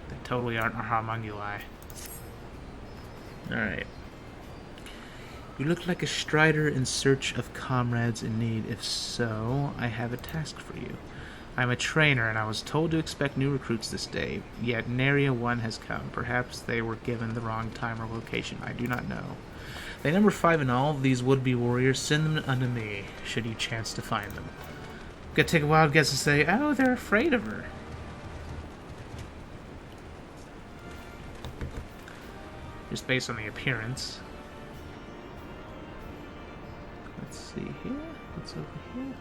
that totally aren't our homunculi. Alright. You look like a strider in search of comrades in need. If so, I have a task for you. I'm a trainer, and I was told to expect new recruits this day, yet nary a one has come. Perhaps they were given the wrong time or location. I do not know. They number 5 in all. These would-be warriors. Send them unto me, should you chance to find them. I'm gonna take a wild guess and say, oh, they're afraid of her. Just based on the appearance. Let's see here. What's over here?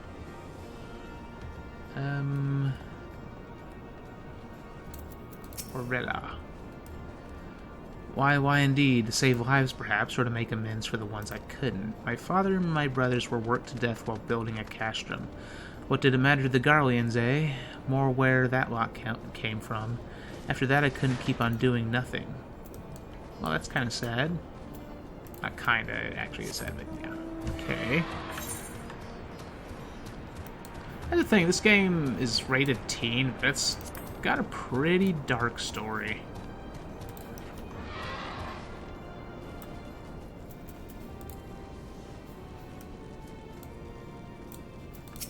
Orella. Why indeed? To save lives, perhaps, or to make amends for the ones I couldn't. My father and my brothers were worked to death while building a castrum. What did it matter to the Garleans, eh? More where that lot came from. After that, I couldn't keep on doing nothing. Well, that's kind of sad. Not kinda, it actually is sad, but yeah. Okay. That's the thing, this game is rated teen, but it's got a pretty dark story.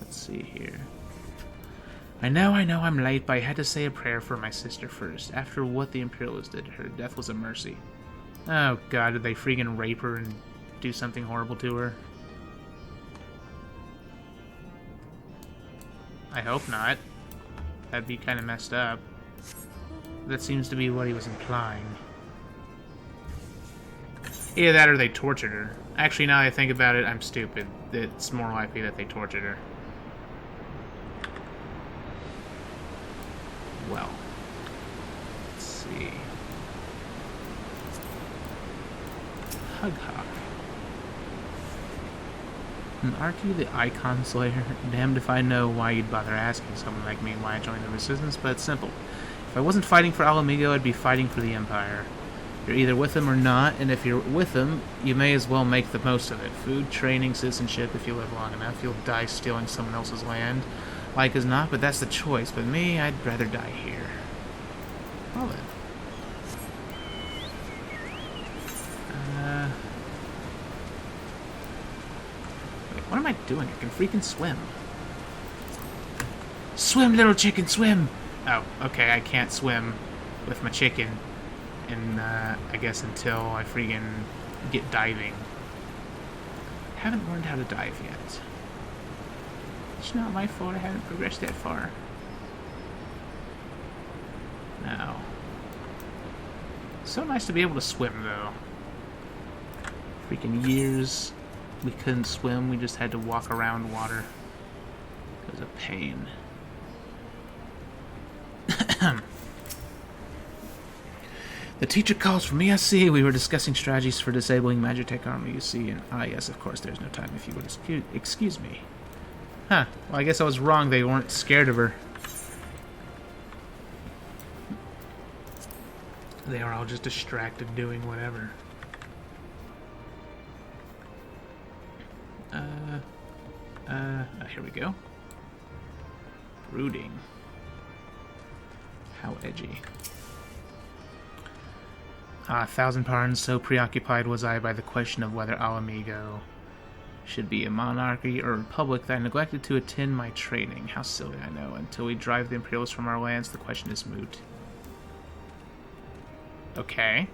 Let's see here. I know I'm late, but I had to say a prayer for my sister first. After what the Imperialists did to her, death was a mercy. Oh god, did they freaking rape her and do something horrible to her? I hope not. That'd be kind of messed up. That seems to be what he was implying. Either that or they tortured her. Actually, now that I think about it, I'm stupid. It's more likely that they tortured her. Well. Let's see. Hughawk. Aren't you the Icon Slayer? Damned if I know why you'd bother asking someone like me why I joined the Resistance, but it's simple. If I wasn't fighting for Alamigo, I'd be fighting for the Empire. You're either with them or not, and if you're with them, you may as well make the most of it. Food, training, citizenship, if you live long enough. You'll die stealing someone else's land. Like as not, but that's the choice. But me, I'd rather die here. Well then. What am I doing? I can freaking swim. Swim, little chicken, swim! Oh, okay, I can't swim with my chicken. And, I guess until I freaking get diving. I haven't learned how to dive yet. It's not my fault I haven't progressed that far. No. So nice to be able to swim, though. Freaking years we couldn't swim, we just had to walk around water. It was a pain. The teacher calls for me, I see. We were discussing strategies for disabling Magitech armor, you see. And yes, of course, there's no time if you would excuse me. Huh. Well, I guess I was wrong. They weren't scared of her. They are all just distracted doing whatever. Here we go. Brooding. How edgy. 1,000 pardons, so preoccupied was I by the question of whether Alamigo should be a monarchy or a republic that I neglected to attend my training. How silly, I know. Until we drive the Imperials from our lands, the question is moot. Okay.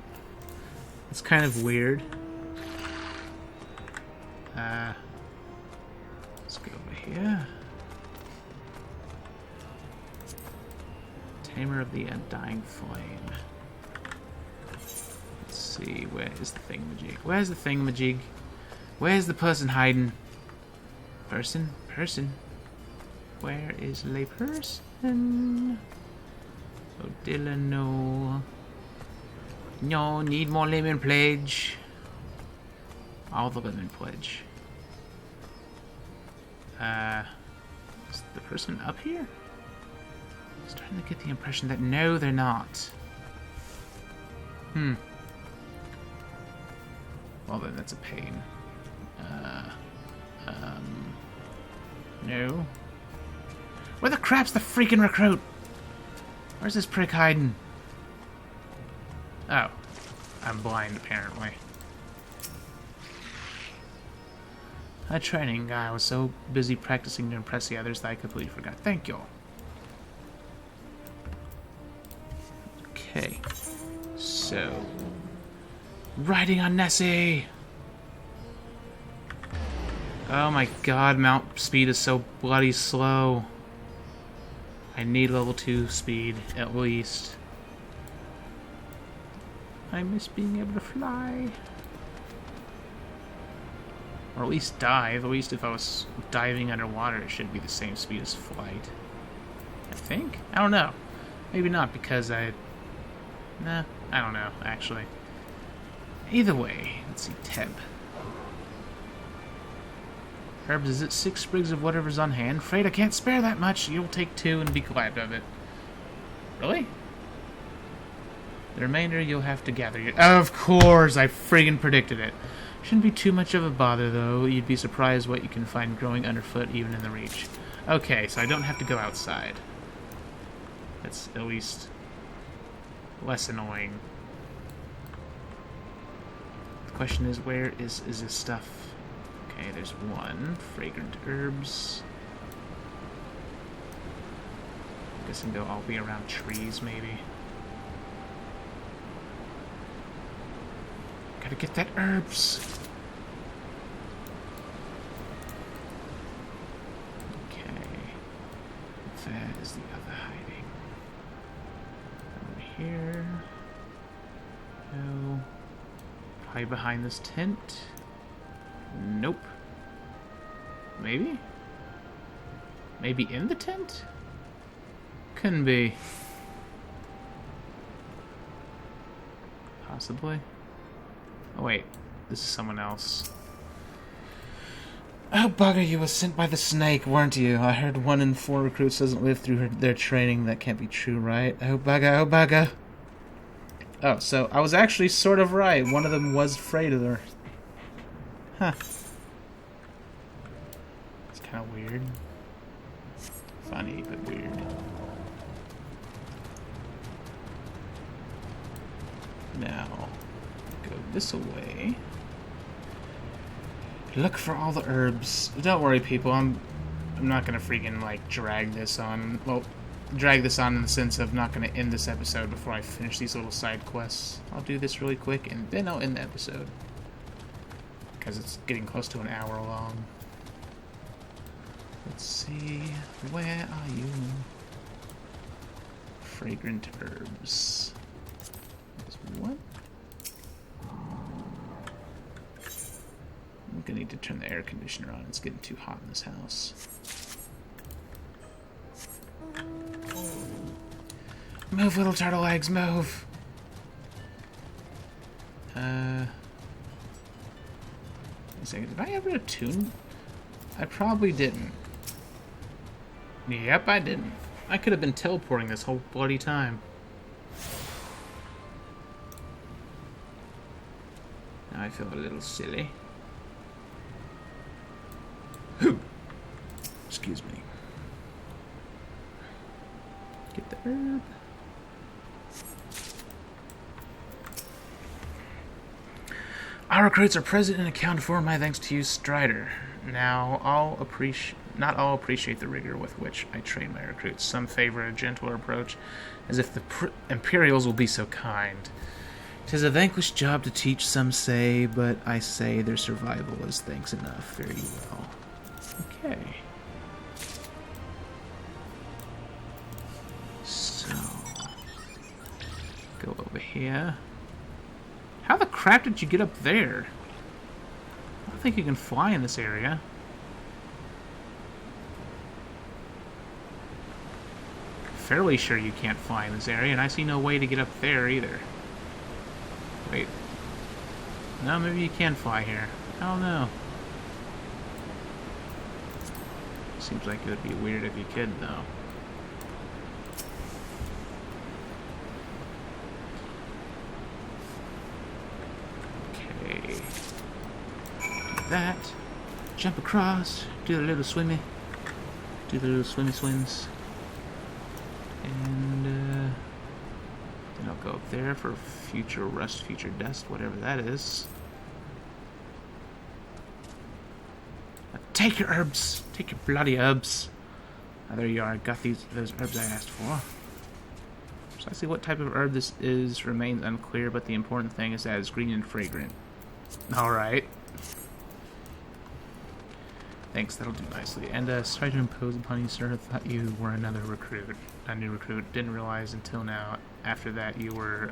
It's kind of weird. Let's go over here. Tamer of the Undying Flame. Let's see, where is the thingamajig? Where's the thingamajig? Where's the person hiding? Person? Where is lay person? Oh, Dylan, no. No, need more lemon pledge. All the lemon pledge. Is the person up here? I'm starting to get the impression that no, they're not. Well then, that's a pain. No. Where the crap's the freaking recruit? Where's this prick hiding? Oh. I'm blind, apparently. A training guy. I was so busy practicing to impress the others that I completely forgot. Thank you. Okay. So. Riding on Nessie! Oh my god, mount speed is so bloody slow. I need level 2 speed, at least. I miss being able to fly. Or at least dive. At least if I was diving underwater, it should be the same speed as flight. I think? I don't know. Maybe not, because I don't know, actually. Either way, let's see, Teb. Herbs, is it 6 sprigs of whatever's on hand? Afraid I can't spare that much. You'll take 2 and be glad of it. Really? The remainder you'll have to gather. Of course, I friggin' predicted it. Shouldn't be too much of a bother, though. You'd be surprised what you can find growing underfoot, even in the Reach. Okay, so I don't have to go outside. That's at least less annoying. The question is, where is this stuff? Okay, there's 1. Fragrant herbs. I'm guessing they'll all be around trees, maybe. Gotta get that herbs. Okay. That is the other hiding. Over here. No. Hide behind this tent. Nope. Maybe? Maybe in the tent? Couldn't be. Possibly. Oh wait, this is someone else. Oh bugger, you were sent by the snake, weren't you? I heard 1 in 4 recruits doesn't live through their training. That can't be true, right? Oh bugger, oh bugger. Oh, so I was actually sort of right. One of them was afraid of her. Huh. It's kind of weird. Funny, but weird. Now, go this way. Look for all the herbs. Don't worry, people. I'm not gonna freaking like drag this on. Well, drag this on in the sense of not gonna end this episode before I finish these little side quests. I'll do this really quick and then I'll end the episode because it's getting close to an hour long. Let's see. Where are you? Fragrant herbs. There's 1. turn the air conditioner on. It's getting too hot in this house. Move, little turtle eggs, move! Wait a second, did I ever attune? I probably didn't. Yep, I didn't. I could have been teleporting this whole bloody time. Now I feel a little silly. Excuse me. Get the herb. Our recruits are present and accounted for, my thanks to you, Strider. Now, not all appreciate the rigor with which I train my recruits. Some favor a gentler approach, as if the Imperials will be so kind. 'Tis a vanquished job to teach, some say, but I say their survival is thanks enough. Very well. Okay. So, go over here. How the crap did you get up there? I don't think you can fly in this area. Fairly sure you can't fly in this area, and I see no way to get up there either. Wait. No, maybe you can fly here. I don't know. Seems like it would be weird if you could, though. Okay. Do that. Jump across. Do the little swimmy. Do the little swimmy swims. And, then I'll go up there for future rust, future dust, whatever that is. Now take your herbs! Take your bloody herbs! Oh, there you are. I got those herbs I asked for. Precisely what type of herb this is remains unclear, but the important thing is that it's green and fragrant. Alright. Thanks, that'll do nicely. And, sorry to impose upon you, sir. I thought you were another recruit. A new recruit. Didn't realize until now. After that, you were,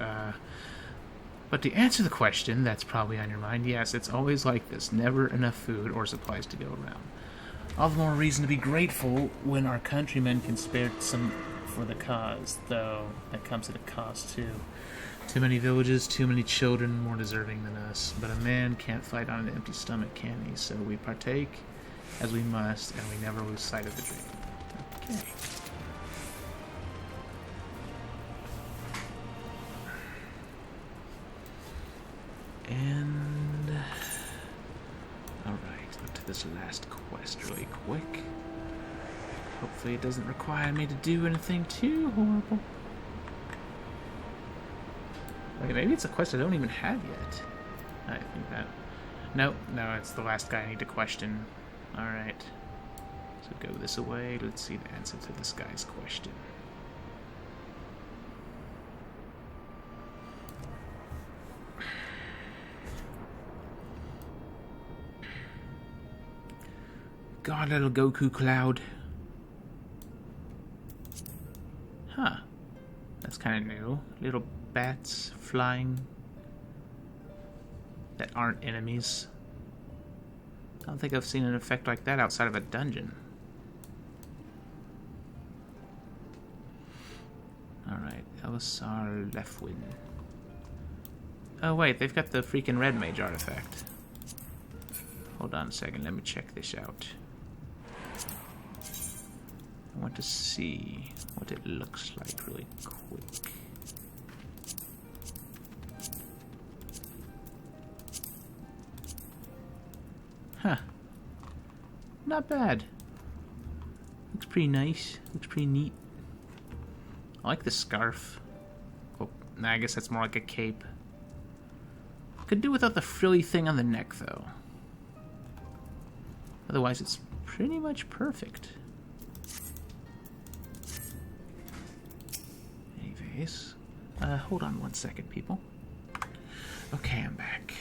But to answer the question that's probably on your mind, yes, it's always like this. Never enough food or supplies to go around. All the more reason to be grateful when our countrymen can spare some for the cause, though that comes at a cost, too. Too many villages, too many children, more deserving than us. But a man can't fight on an empty stomach, can he? So we partake as we must, and we never lose sight of the dream. Okay. And alright, up to this last quest really quick. Hopefully it doesn't require me to do anything too horrible. Wait, maybe it's a quest I don't even have yet. I think that... Nope, no, it's the last guy I need to question. Alright. So go this way. Let's see the answer to this guy's question. God, little Goku Cloud. Huh. That's kind of new. Little bats flying that aren't enemies. I don't think I've seen an effect like that outside of a dungeon. Alright, Elisar Leftwin. Oh wait, they've got the freaking red mage artifact. Hold on a second, let me check this out. I want to see what it looks like really quick. Huh. Not bad. Looks pretty nice. Looks pretty neat. I like the scarf. Oh, nah, I guess that's more like a cape. Could do without the frilly thing on the neck, though. Otherwise, it's pretty much perfect. Anyways, hold on one second, people. Okay, I'm back.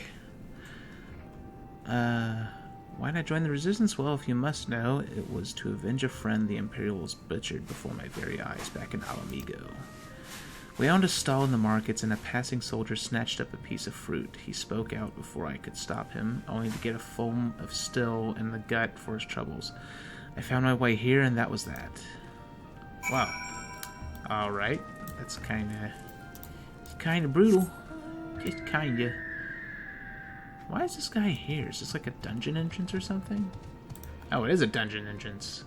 Why did I join the Resistance? Well, if you must know, it was to avenge a friend the Imperials butchered before my very eyes back in Alamigo. We owned a stall in the markets, and a passing soldier snatched up a piece of fruit. He spoke out before I could stop him, only to get a foam of still in the gut for his troubles. I found my way here, and that was that. Wow. Alright. That's kinda brutal. Just kinda. Why is this guy here? Is this like a dungeon entrance or something? Oh, it is a dungeon entrance.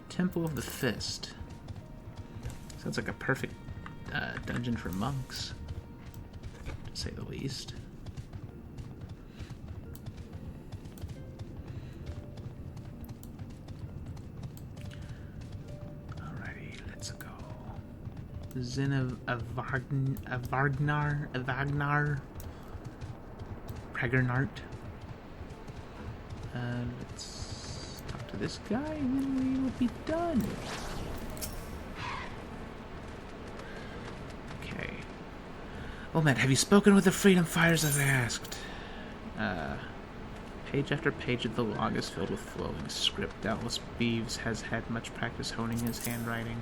Temple of the Fist. Sounds like a perfect dungeon for monks, to say the least. Alrighty, let's go. Zin of Vagnar, Pregnart. Let's talk to this guy, and then we will be done. Oh man, have you spoken with the freedom fighters as I asked? Page after page of the log is filled with flowing script. Doubtless Beeves has had much practice honing his handwriting.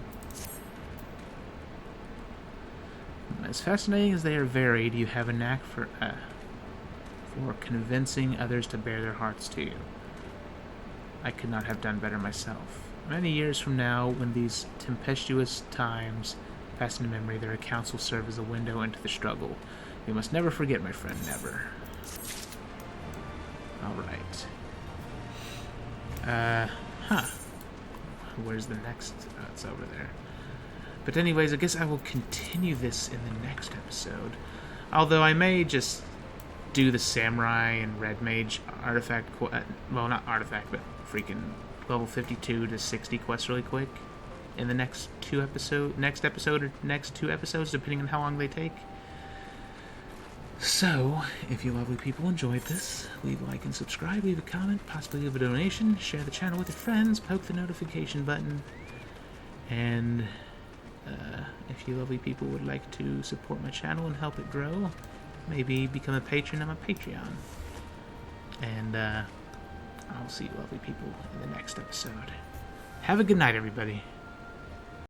As fascinating as they are varied, you have a knack for convincing others to bare their hearts to you. I could not have done better myself. Many years from now, when these tempestuous times pass into memory, their accounts will serve as a window into the struggle. You must never forget, my friend, never. Alright. Where's the next? Oh, it's over there. But anyways, I guess I will continue this in the next episode. Although I may just do the Samurai and Red Mage artifact, well, not artifact, but freaking level 52 to 60 quests really quick. In the next two episodes, depending on how long they take. So, if you lovely people enjoyed this, leave a like and subscribe, leave a comment, possibly leave a donation, share the channel with your friends, poke the notification button, and if you lovely people would like to support my channel and help it grow, maybe become a patron on my Patreon. And I'll see you lovely people in the next episode. Have a good night, everybody.